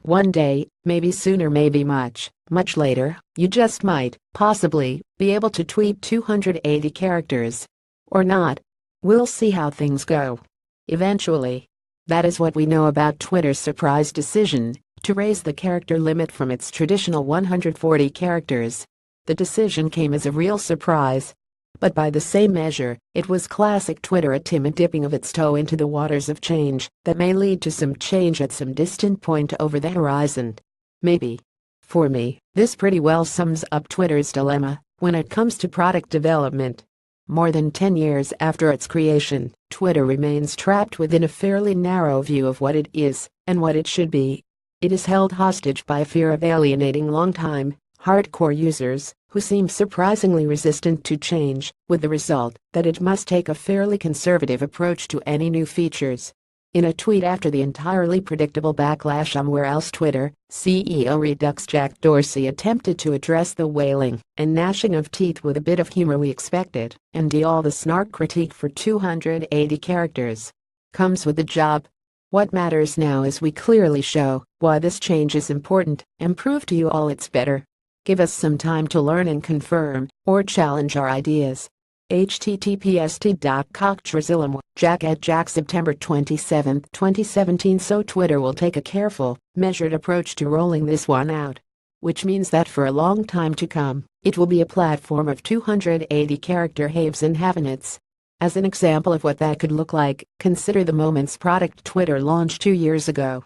One day, maybe sooner, maybe much, much later, you just might, possibly, be able to tweet 280 characters. Or not. We'll see how things go. Eventually. That is what we know about Twitter's surprise decision to raise the character limit from its traditional 140 characters. The decision came as a real surprise. But by the same measure, it was classic Twitter, a timid dipping of its toe into the waters of change that may lead to some change at some distant point over the horizon. Maybe. For me, this pretty well sums up Twitter's dilemma when it comes to product development. More than 10 years after its creation, Twitter remains trapped within a fairly narrow view of what it is and what it should be. It is held hostage by a fear of alienating longtime, hardcore users who seem surprisingly resistant to change, with the result that it must take a fairly conservative approach to any new features. In a tweet after the entirely predictable backlash on Where Else Twitter, CEO Redux Jack Dorsey attempted to address the wailing and gnashing of teeth with a bit of humor we expected, and all the snark critique for 280 characters comes with the job. What matters now is we clearly show why this change is important and prove to you all it's better. Give us some time to learn and confirm or challenge our ideas. https://t.cocktrazilim Jack at Jack September 27, 2017. So Twitter will take a careful, measured approach to rolling this one out. Which means that for a long time to come, it will be a platform of 280 character haves and have-nots. As an example of what that could look like, consider the Moments product Twitter launched 2 years ago.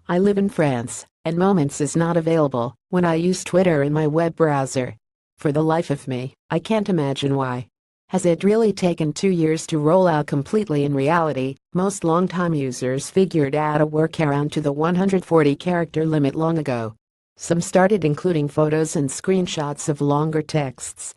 I live in France, and Moments is not available when I use Twitter in my web browser. For the life of me, I can't imagine why. Has it really taken 2 years to roll out completely? In reality, most longtime users figured out a workaround to the 140 character limit long ago. Some started including photos and screenshots of longer texts.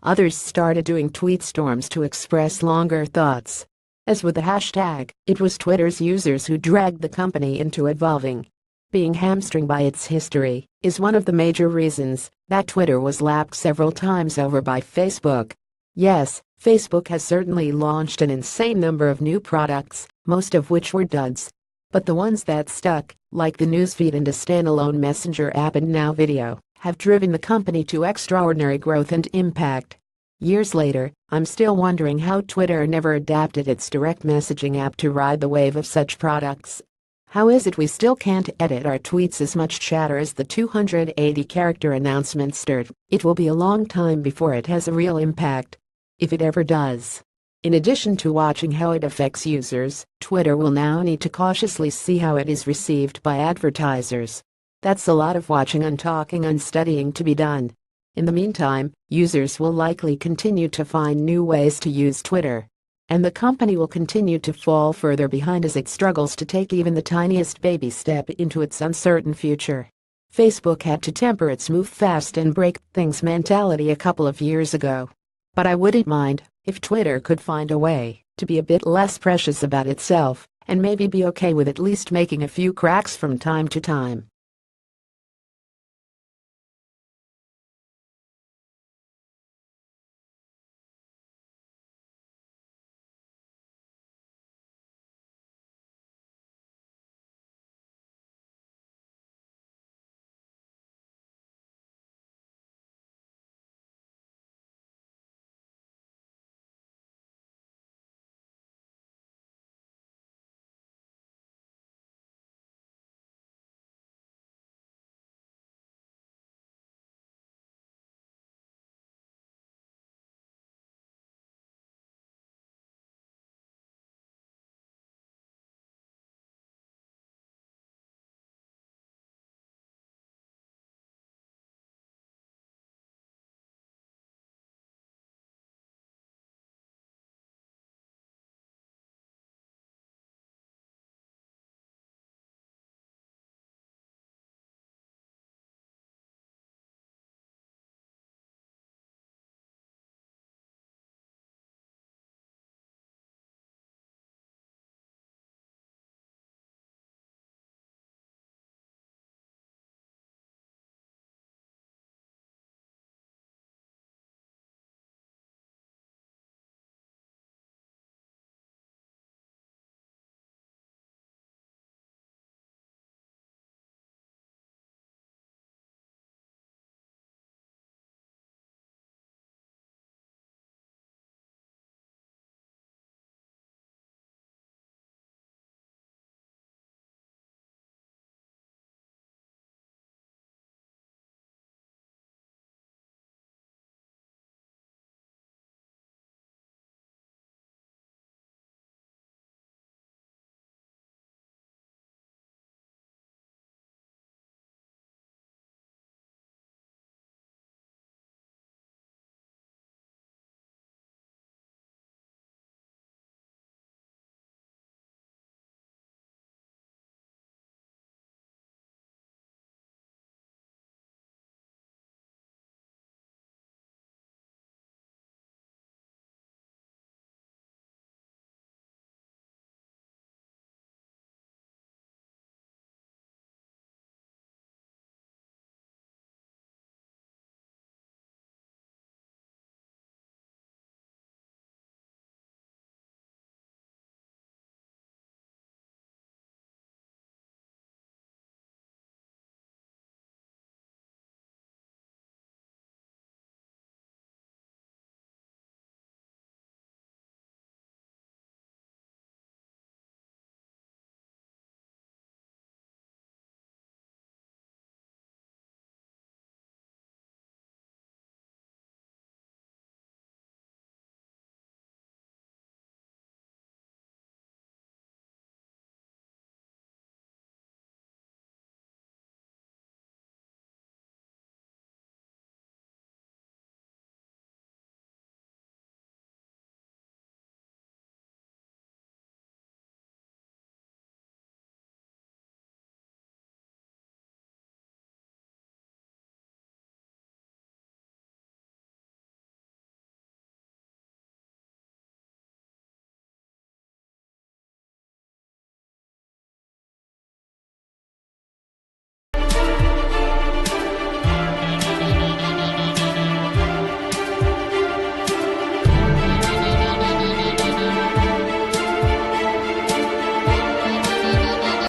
Others started doing tweet storms to express longer thoughts. As with the hashtag, it was Twitter's users who dragged the company into evolving. Being hamstrung by its history is one of the major reasons that Twitter was lapped several times over by Facebook. Yes, Facebook has certainly launched an insane number of new products, most of which were duds. But the ones that stuck, like the newsfeed and a standalone messenger app and now video, have driven the company to extraordinary growth and impact. Years later, I'm still wondering how Twitter never adapted its direct messaging app to ride the wave of such products. How is it we still can't edit our tweets as much chatter as the 280 character announcement stirred? It will be a long time before it has a real impact. If it ever does. In addition to watching how it affects users, Twitter will now need to cautiously see how it is received by advertisers. That's a lot of watching and talking and studying to be done. In the meantime, users will likely continue to find new ways to use Twitter. And the company will continue to fall further behind as it struggles to take even the tiniest baby step into its uncertain future. Facebook had to temper its move fast and break things mentality a couple of years ago. But I wouldn't mind if Twitter could find a way to be a bit less precious about itself and maybe be okay with at least making a few cracks from time to time.